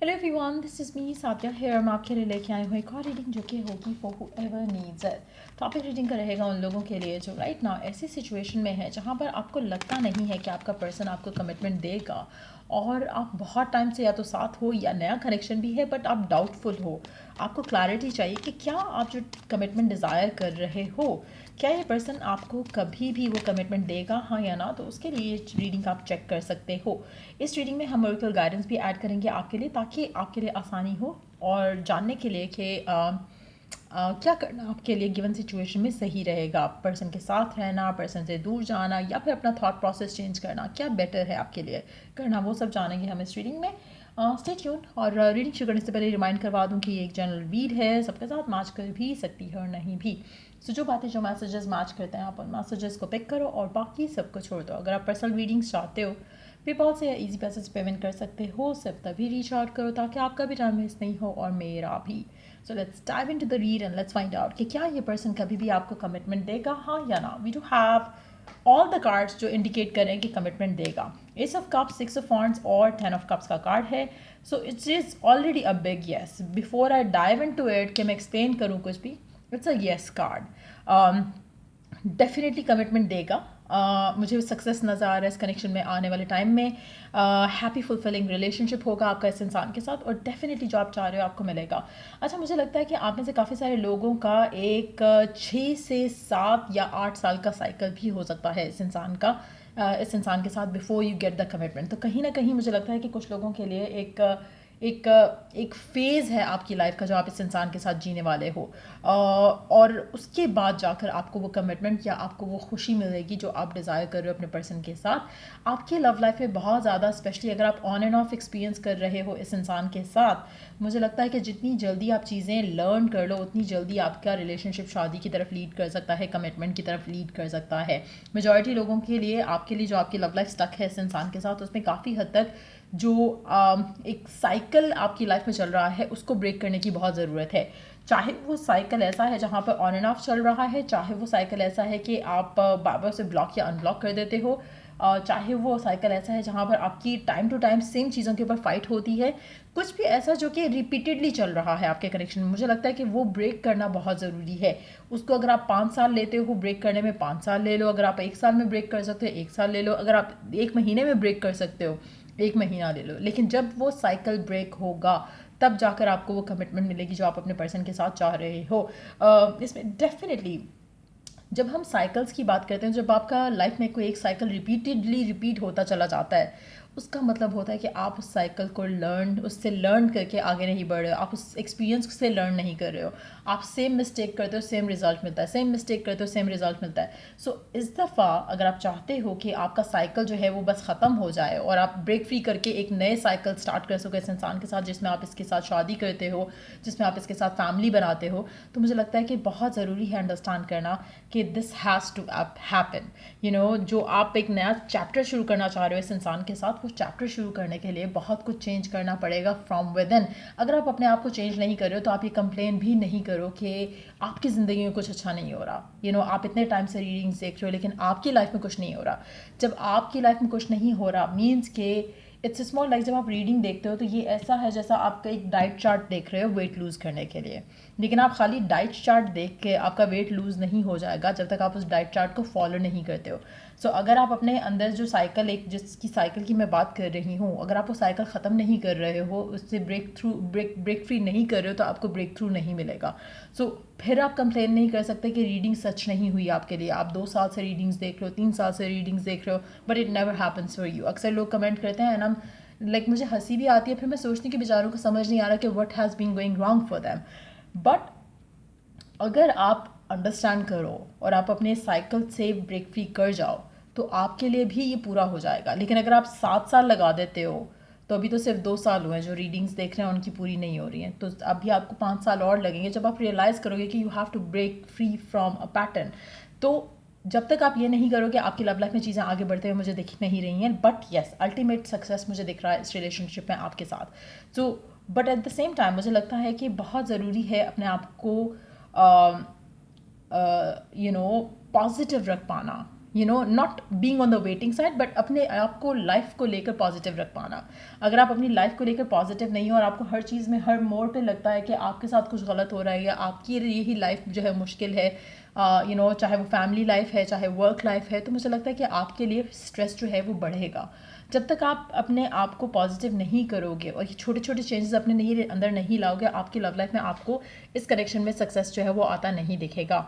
Hello everyone, this is me Satya here. मैं आपके लिए लेके आई हूँ एक और रीडिंग जो कि होगी for whoever needs it. Topic reading का रहेगा उन लोगों के लिए जो राइट नाउ ऐसी सिचुएशन में है जहाँ पर आपको लगता नहीं है कि आपका पर्सन आपको कमिटमेंट देगा और आप बहुत टाइम से या तो साथ हो या नया कनेक्शन भी है बट आप डाउटफुल हो। आपको क्लैरिटी चाहिए कि क्या आप जो कमिटमेंट डिज़ायर कर रहे हो, क्या ये पर्सन आपको कभी भी वो कमिटमेंट देगा, हाँ या ना। तो उसके लिए रीडिंग आप चेक कर सकते हो। इस रीडिंग में हम ओरेकल गाइडेंस भी ऐड करेंगे आपके लिए, ताकि आपके लिए आसानी हो और जानने के लिए कि क्या करना आपके लिए गिवन सिचुएशन में सही रहेगा। पर्सन के साथ रहना, पर्सन से दूर जाना या फिर अपना थॉट प्रोसेस चेंज करना, क्या बेटर है आपके लिए करना, वो सब जानेंगे हम इस रीडिंग में। Stay tune. और रीडिंग शुरू करने से पहले रिमाइंड करवा दूं कि ये एक जनरल रीड है, सबके साथ मैच कर भी सकती है और नहीं भी। सो जो बातें, जो मैसेजेस मैच करते हैं, आप उन मैसेजेस को पिक करो और बाकी सबको छोड़ दो। अगर आप पर्सनल रीडिंग्स चाहते हो, पेपॉल से या ईजी पैसे से पेमेंट कर सकते हो, सिर्फ तभी रीच आउट करो ताकि आपका भी टाइम वेस्ट नहीं हो और मेरा भी। So let's dive into the read and let's find out कि क्या ये पर्सन कभी भी आपको कमिटमेंट देगा, हाँ या ना। We do have all the cards जो इंडिकेट करें कि कमिटमेंट देगा। Ace of cups, six of wands और 10 ऑफ कप्स का कार्ड है। So it is already a big yes. Before I dive into it कि मैं एक्सप्लेन करूँ कुछ भी, it's a yes card. Definitely commitment देगा। मुझे सक्सेस नज़र आ रहा है इस कनेक्शन में आने वाले टाइम में। हैप्पी फुलफिलिंग रिलेशनशिप होगा आपका इस इंसान के साथ और डेफिनेटली जो आप चाह रहे हो आपको मिलेगा। अच्छा, मुझे लगता है कि आप में से काफ़ी सारे लोगों का एक 6 से 7 या 8 साल का साइकिल भी हो सकता है इस इंसान का, इस इंसान के साथ before you get the commitment. तो कहीं ना कहीं मुझे लगता है कि कुछ लोगों के लिए एक एक फेज़ है आपकी लाइफ का जो आप इस इंसान के साथ जीने वाले हो, और उसके बाद जाकर आपको वो कमिटमेंट या आपको वो खुशी मिलेगी जो आप डिज़ायर कर रहे हो अपने पर्सन के साथ। आपकी लव लाइफ में बहुत ज़्यादा, स्पेशली अगर आप ऑन एंड ऑफ एक्सपीरियंस कर रहे हो इस इंसान के साथ, मुझे लगता है कि जितनी जल्दी आप चीज़ें लर्न कर लो उतनी जल्दी आपका रिलेशनशिप शादी की तरफ लीड कर सकता है, कमिटमेंट की तरफ लीड कर सकता है। मेजॉरिटी लोगों के लिए, आपके लिए जो आपकी लव लाइफ स्टक है इस इंसान के साथ, उसमें काफ़ी हद तक जो एक साइकिल आपकी लाइफ में चल रहा है उसको ब्रेक करने की बहुत ज़रूरत है। चाहे वो साइकिल ऐसा है जहाँ पर ऑन एंड ऑफ चल रहा है, चाहे वो साइकिल ऐसा है कि आप बार बार से ब्लॉक या अनब्लॉक कर देते हो, चाहे वो साइकिल ऐसा है जहाँ पर आपकी टाइम टू टाइम सेम चीज़ों के ऊपर फाइट होती है, कुछ भी ऐसा जो कि रिपीटेडली चल रहा है आपके कनेक्शन में, मुझे लगता है कि वो ब्रेक करना बहुत ज़रूरी है। उसको अगर आप 5 साल लेते हो ब्रेक करने में, 5 साल ले लो। अगर आप 1 साल में ब्रेक कर सकते हो, 1 साल ले लो। अगर आप 1 महीने में ब्रेक कर सकते हो, 1 महीना ले लो। लेकिन जब वो साइकिल ब्रेक होगा तब जाकर आपको वो कमिटमेंट मिलेगी जो आप अपने पर्सन के साथ चाह रहे हो। इसमें डेफिनेटली जब हम साइकिल्स की बात करते हैं, जब आपका लाइफ में कोई एक साइकिल रिपीटेडली रिपीट होता चला जाता है, उसका मतलब होता है कि आप उस साइकिल को उससे लर्न करके आगे नहीं बढ़ रहे हो, आप उस एक्सपीरियंस से लर्न नहीं कर रहे हो। आप सेम मिस्टेक करते हो, सेम रिजल्ट मिलता है, सेम मिस्टेक करते हो, सेम रिजल्ट मिलता है। सो इस दफ़ा अगर आप चाहते हो कि आपका साइकिल जो है वो बस ख़त्म हो जाए और आप ब्रेक फ्री करके एक नए साइकिल स्टार्ट कर सको इस इंसान के साथ, जिसमें आप इसके साथ शादी करते हो, जिसमें आप इसके साथ फैमिली बनाते हो, तो मुझे लगता है कि बहुत ज़रूरी है अंडरस्टैंड करना कि दिस हैज़ टू हैपन। जो आप एक नया चैप्टर शुरू करना चाह रहे हो इस इंसान के साथ, वो चैप्टर शुरू करने के लिए बहुत कुछ चेंज करना पड़ेगा फ्रॉम विद इन। अगर आप अपने आप को चेंज नहीं कर रहे हो तो आप ये कंप्लेन भी नहीं करो कि आपकी ज़िंदगी में कुछ अच्छा नहीं हो रहा। आप इतने टाइम से रीडिंग्स देख रहे हो लेकिन आपकी लाइफ में कुछ नहीं हो रहा। जब आपकी लाइफ में कुछ नहीं हो रहा मीन्स के इट्स स्मॉल लाइक, जब आप रीडिंग देखते हो तो ये ऐसा है जैसा आपका एक डाइट चार्ट देख रहे हो वेट लूज़ करने के लिए, लेकिन आप खाली डाइट चार्ट देख के आपका वेट लूज़ नहीं हो जाएगा जब तक आप उस डाइट चार्ट को फॉलो नहीं करते हो। सो अगर आप अपने अंदर जो साइकिल, एक जिसकी साइकिल की मैं बात कर रही हूँ, अगर आप वो साइकिल ख़त्म नहीं कर रहे हो, उससे ब्रेक फ्री नहीं कर रहे हो, तो आपको ब्रेक थ्रू नहीं मिलेगा। सो फिर आप कंप्लेन नहीं कर सकते कि रीडिंग सच नहीं हुई आपके लिए। आप 2 साल से रीडिंग्स देख रहे हो, 3 साल से रीडिंग्स देख रहे हो, but it never happens for you. अक्सर लोग कमेंट करते हैं एंड हम लाइक, मुझे हंसी भी आती है, फिर मैं सोचती हूँ कि बेचारों को समझ नहीं आ रहा कि what has been going wrong for them. But अगर आप अंडरस्टैंड करो और आप अपने साइकिल से ब्रेक फ्री कर जाओ तो आपके लिए भी ये पूरा हो जाएगा। लेकिन अगर आप 7 साल लगा देते हो, तो अभी तो सिर्फ 2 साल हुए हैं जो रीडिंग्स देख रहे हैं उनकी पूरी नहीं हो रही हैं, तो अभी आपको 5 साल और लगेंगे जब आप रियलाइज़ करोगे कि you have to break free from a pattern. तो जब तक आप ये नहीं करोगे आपकी लव लाइफ में चीज़ें आगे बढ़ते हुए मुझे दिख नहीं रही हैं। बट येस, अल्टीमेट सक्सेस मुझे दिख रहा है इस रिलेशनशिप में आपके साथ। So but at the same time मुझे लगता है कि बहुत ज़रूरी है अपने आप को पॉजिटिव रख पाना। Not being on the waiting side, but अपने आप को लाइफ को लेकर पॉजिटिव रख पाना। अगर आप अपनी लाइफ को लेकर पॉजिटिव नहीं हो और आपको हर चीज़ में हर मोड़ पे लगता है कि आपके साथ कुछ गलत हो रहा है या आपकी यही लाइफ जो है मुश्किल है, चाहे वो फैमिली लाइफ है चाहे वर्क लाइफ है, तो मुझे लगता है कि आपके लिए स्ट्रेस जो है वो बढ़ेगा। जब तक आप अपने आप को पॉजिटिव नहीं करोगे और ये छोटे छोटे चेंजेस अपने अंदर नहीं लाओगे, आपकी लव लाइफ में आपको इस कनेक्शन में सक्सेस जो है वो आता नहीं दिखेगा।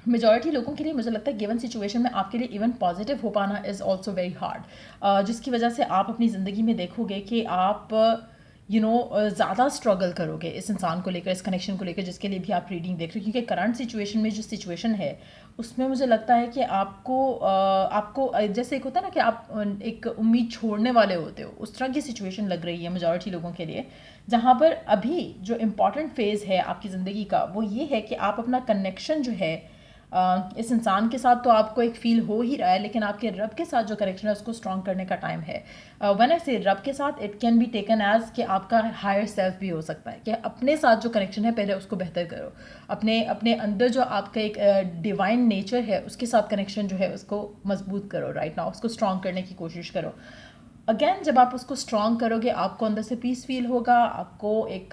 मेजॉरिटी लोगों के लिए मुझे लगता है गिवन सिचुएशन में आपके लिए इवन पॉजिटिव हो पाना इज़ ऑल्सो वेरी हार्ड, जिसकी वजह से आप अपनी ज़िंदगी में देखोगे कि आप ज़्यादा स्ट्रगल करोगे इस इंसान को लेकर, इस कनेक्शन को लेकर जिसके लिए भी आप रीडिंग देख रहे हो। क्योंकि करंट सिचुएशन में जो सिचुएशन है उसमें मुझे लगता है कि आपको जैसे एक होता है ना कि आप एक उम्मीद छोड़ने वाले होते हो, उस तरह की सिचुएशन लग रही है मेजॉरिटी लोगों के लिए, जहाँ पर अभी जो इम्पॉर्टेंट फेज़ है आपकी ज़िंदगी का वो ये है कि आप अपना कनेक्शन जो है इस इंसान के साथ तो आपको एक फ़ील हो ही रहा है, लेकिन आपके रब के साथ जो कनेक्शन है उसको स्ट्रॉन्ग करने का टाइम है। व्हेन आई से रब के साथ, it can be taken as कि आपका हायर सेल्फ भी हो सकता है कि अपने साथ जो कनेक्शन है पहले उसको बेहतर करो, अपने अपने अंदर जो आपका एक डिवाइन नेचर है उसके साथ कनेक्शन जो है उसको मजबूत करो, राइट नाउ उसको स्ट्रॉन्ग करने की कोशिश करो। अगेन जब आप उसको स्ट्रॉन्ग करोगे आपको अंदर से पीस फील होगा, आपको एक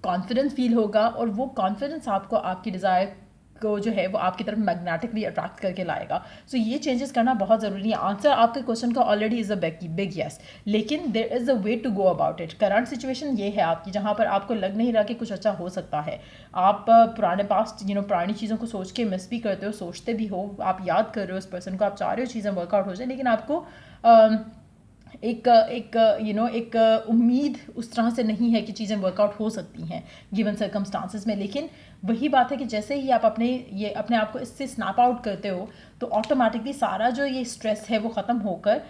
कॉन्फिडेंस फील होगा, और वो कॉन्फिडेंस आपको आपकी डिज़ायर को जो है वो आपकी तरफ मैग्नेटिकली अट्रैक्ट करके लाएगा। सो ये चेंजेस करना बहुत ज़रूरी है। आंसर आपके क्वेश्चन का already is a big yes, लेकिन there is a way to go about it. Current situation ये है आपकी जहाँ पर आपको लग नहीं रहा कि कुछ अच्छा हो सकता है। आप पुराने पास्ट पुरानी चीज़ों को सोच के मिस भी करते हो, सोचते भी हो, आप याद कर रहे हो उस पर्सन को, आप चाह रहे हो चीज़ें वर्कआउट हो जाए, लेकिन आपको एक उम्मीद उस तरह से नहीं है कि चीज़ें वर्कआउट हो सकती हैं गिवन सर्कमस्टांसेस में। लेकिन वही बात है कि जैसे ही आप अपने आप को इससे स्नैप आउट करते हो तो ऑटोमेटिकली सारा जो ये स्ट्रेस है वो ख़त्म होकर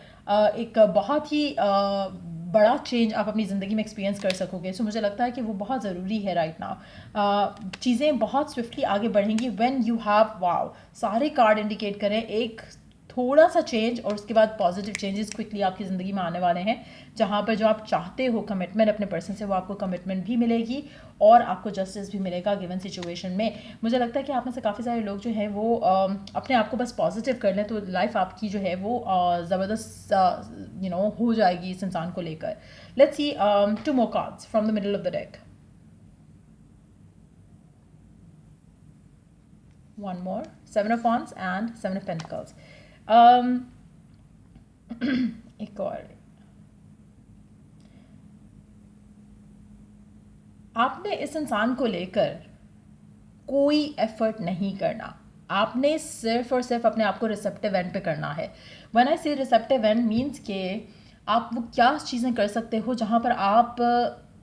एक बहुत ही बड़ा चेंज आप अपनी ज़िंदगी में एक्सपीरियंस कर सकोगे। सो मुझे लगता है कि वो बहुत ज़रूरी है राइट नाउ। चीज़ें बहुत स्विफ्टली आगे बढ़ेंगी व्हेन यू हैव वाओ सारे कार्ड इंडिकेट करें एक थोड़ा सा चेंज और उसके बाद पॉजिटिव चेंजेस क्विकली आपकी ज़िंदगी में आने वाले हैं, जहाँ पर जो आप चाहते हो कमिटमेंट अपने पर्सन से वो आपको कमिटमेंट भी मिलेगी और आपको जस्टिस भी मिलेगा गिवन सिचुएशन में। मुझे लगता है कि आप में से काफ़ी सारे लोग जो हैं वो अपने आप को बस पॉजिटिव कर लें तो लाइफ आपकी जो है वो ज़बरदस्त हो जाएगी इस इंसान को लेकर। Let's see 2 more cards from the middle of the deck. One more, 7 of Wands and 7 of Pentacles. एक और, आपने इस इंसान को लेकर कोई एफर्ट नहीं करना, आपने सिर्फ और सिर्फ अपने आप को रिसेप्टिव एंड पे करना है। व्हेन आई से रिसेप्टिव एंड मीन्स के आप वो क्या चीज़ें कर सकते हो जहाँ पर आप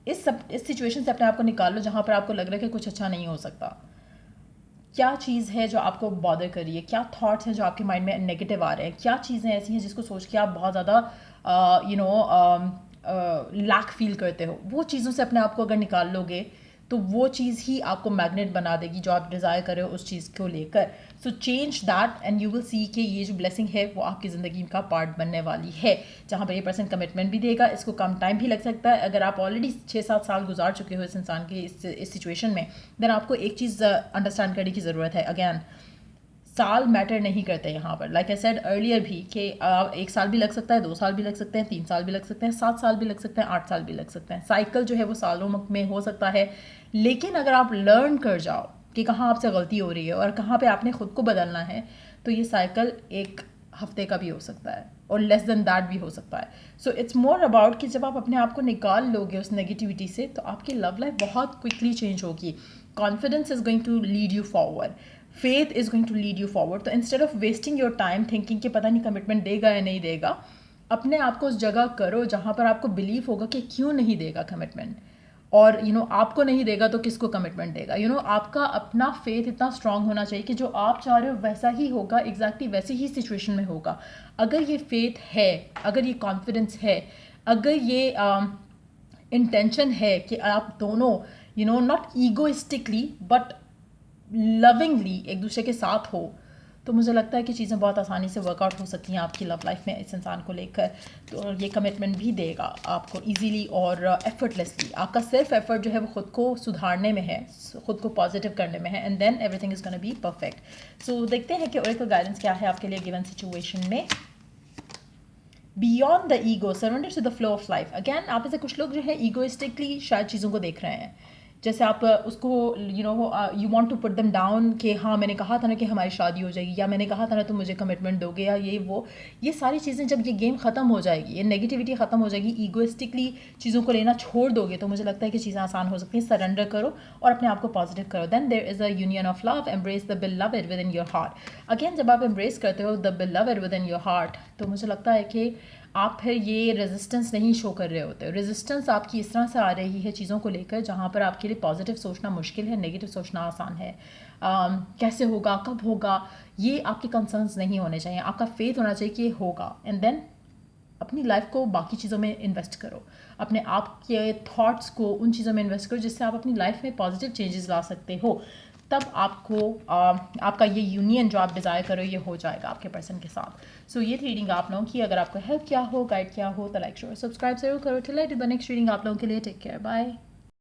इस सिचुएशन से अपने आप को निकाल लो जहाँ पर आपको लग रहा है कि कुछ अच्छा नहीं हो सकता। क्या चीज़ है जो आपको बॉदर कर रही है, क्या थॉट्स हैं जो आपके माइंड में नेगेटिव आ रहे हैं, क्या चीज़ें ऐसी हैं जिसको सोच के आप बहुत ज़्यादा लैक फील करते हो। वो चीज़ों से अपने आप को अगर निकाल लोगे तो वो चीज़ ही आपको मैग्नेट बना देगी जो आप डिज़ायर कर रहे हो उस चीज़ को लेकर। So change that and you will see कि ये जो ब्लेसिंग है वो आपकी ज़िंदगी का पार्ट बनने वाली है, जहाँ पर ये पर्सन कमिटमेंट भी देगा। इसको कम टाइम भी लग सकता है, अगर आप ऑलरेडी 6-7 साल गुजार चुके हो इस इंसान के इस सिचुएशन में, देन आपको एक चीज़ अंडरस्टैंड करने की ज़रूरत है। अगैन साल मैटर नहीं करते यहाँ पर, लाइक आई सेड अर्लियर भी कि 1 साल भी लग सकता है, 2 साल भी लग सकते हैं, 3 साल भी लग सकते हैं, 7 साल भी लग सकते हैं, 8 साल भी लग सकते हैं। साइकिल जो है वो सालों में हो सकता है, लेकिन अगर आप लर्न कर जाओ कि कहाँ आपसे गलती हो रही है और कहाँ पे आपने खुद को बदलना है, तो ये साइकिल 1 हफ्ते का भी हो सकता है और लेस देन दैट भी हो सकता है। सो इट्स मोर अबाउट कि जब आप अपने आप को निकाल लोगे उस नेगेटिविटी से तो आपकी लव लाइफ बहुत क्विकली चेंज होगी। Confidence is going to lead you forward, faith is going to lead you forward. तो instead of wasting your time thinking कि पता नहीं कमिटमेंट देगा या नहीं देगा, अपने आप को उस जगह करो जहाँ पर आपको बिलीव होगा कि क्यों नहीं देगा कमिटमेंट, और आपको नहीं देगा तो किसको कमिटमेंट देगा। आपका अपना फेथ इतना स्ट्रांग होना चाहिए कि जो आप चाह रहे हो वैसा ही होगा, एग्जैक्टली वैसी ही सिचुएशन में होगा। अगर ये फेथ है, अगर ये कॉन्फिडेंस है, अगर ये इंटेंशन है कि आप दोनों नॉट ईगोइस्टिकली बट लविंगली एक दूसरे के साथ हो, तो मुझे लगता है कि चीज़ें बहुत आसानी से वर्कआउट हो सकती हैं आपकी लव लाइफ में इस इंसान को लेकर। तो ये कमिटमेंट भी देगा आपको ईजीली और एफर्टलेसली। आपका सिर्फ एफर्ट जो है वो खुद को सुधारने में है, खुद को पॉजिटिव करने में है, and then everything is gonna be perfect. So देखते हैं कि ओरेकल गाइडेंस क्या है आपके लिए गिवन सिचुएशन में। Beyond the ego, surrender to the flow of life. Again आप ऐसे कुछ लोग जो है ईगोइस्टिकली शायद चीज़ों को देख रहे हैं, जैसे आप उसको you want to put them down कि हाँ मैंने कहा था ना कि हमारी शादी हो जाएगी, या मैंने कहा था ना तुम मुझे कमिटमेंट दोगे, या ये सारी चीज़ें जब ये गेम ख़त्म हो जाएगी, ये नेगेटिविटी ख़त्म हो जाएगी, ईगोइस्टिकली चीज़ों को लेना छोड़ दोगे, तो मुझे लगता है कि चीज़ें आसान हो सकती हैं। सरेंडर करो और अपने आप को पॉजिटिव करो, then there is a union of love, embrace the beloved within your heart. Again जब आप एम्ब्रेस करते हो the beloved within your heart, तो मुझे लगता है कि आप फिर ये रेजिस्टेंस नहीं शो कर रहे होते। रेजिस्टेंस आपकी इस तरह से आ रही है चीज़ों को लेकर जहाँ पर आपके लिए पॉजिटिव सोचना मुश्किल है, नेगेटिव सोचना आसान है। कैसे होगा, कब होगा, ये आपके कंसर्न्स नहीं होने चाहिए। आपका फेथ होना चाहिए कि ये होगा, एंड देन अपनी लाइफ को बाकी चीज़ों में इन्वेस्ट करो, अपने आप के थॉट्स को उन चीज़ों में इन्वेस्ट करो जिससे आप अपनी लाइफ में पॉजिटिव चेंजेस ला सकते हो। तब आपको आपका ये यूनियन जो आप डिज़ायर करो ये हो जाएगा आपके पर्सन के साथ। सो ये रीडिंग आप लोगों की अगर आपको हेल्प किया हो, गाइड किया हो, तो लाइक शेयर सब्सक्राइब जरूर करो। Till I do the next reading आप लोगों के लिए टेक केयर, बाय।